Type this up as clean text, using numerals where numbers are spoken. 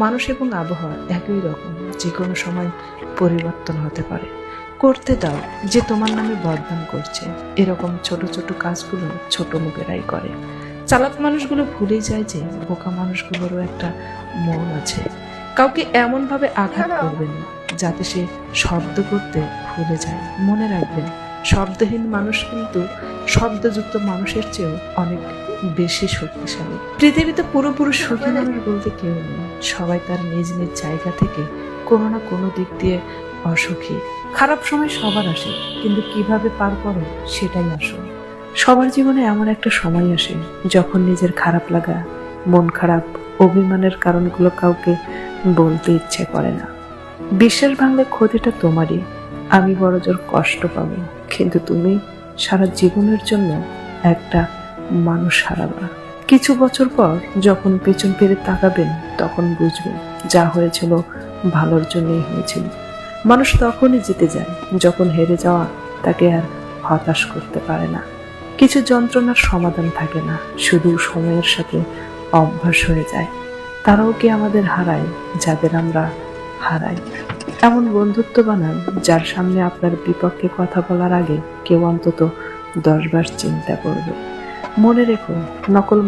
মানুষ এবং আবহাওয়া একই রকম, যে কোনো সময় পরিবর্তন হতে পারে। করতে দাও যে তোমার নামে বদনাম করছে। এরকম ছোট ছোট কাজগুলো ছোট লোকেরাই করে। চালাক মানুষগুলো ভুলে যায় যে বোকা মানুষগুলোরও একটা মন আছে। কাউকে এমন ভাবে আঘাত করবেন না যাতে সে শব্দ করতে ভুলে যায়। মনে রাখবেন, শব্দহীন মানুষ কিন্তু শব্দযুক্ত মানুষের চেয়েও অনেক বেশি শক্তিশালী। পৃথিবীতে পুরোপুরি সুখী মানুষ বলতে কেউ নেই। সবাই তার নিজ নিজ জায়গা থেকে কোনো না কোনো দিক দিয়ে অসুখী। খারাপ সময় সবার আসে, কিন্তু কিভাবে পার করো সেটাই আসল। সবার জীবনে এমন একটা সময় আসে যখন নিজের খারাপ লাগা, মন খারাপ, অভিমানের কারণগুলো কাউকে বলতে ইচ্ছে করে না। বিশ্বাস ভাঙলে ক্ষতিটা তোমারই। আমি বড়জোর কষ্ট পাবো, কিন্তু তুমি সারা জীবনের জন্য একটা মানুষ হারাবা। কিছু বছর পর যখন পেছন ফিরে তাকাবেন, তখন বুঝবেন যা হয়েছিল ভালোর জন্যই হয়েছিল। মানুষ তখনই জিতে যায় যখন হেরে যাওয়া তাকে আর হতাশ করতে পারে না। কিছু যন্ত্রণার সমাধান থাকে না, শুধু সময়ের সাথে অভ্যাস হয়ে যায়। তারাও কি আমাদের হারায় যাদের আমরা হারাই? এমন বন্ধুত্ব বানান যার সামনে আপনার বিপক্ষে কথা বলার আগে কেউ অন্তত 10 বার চিন্তা করবে। মনে রেখো, নকল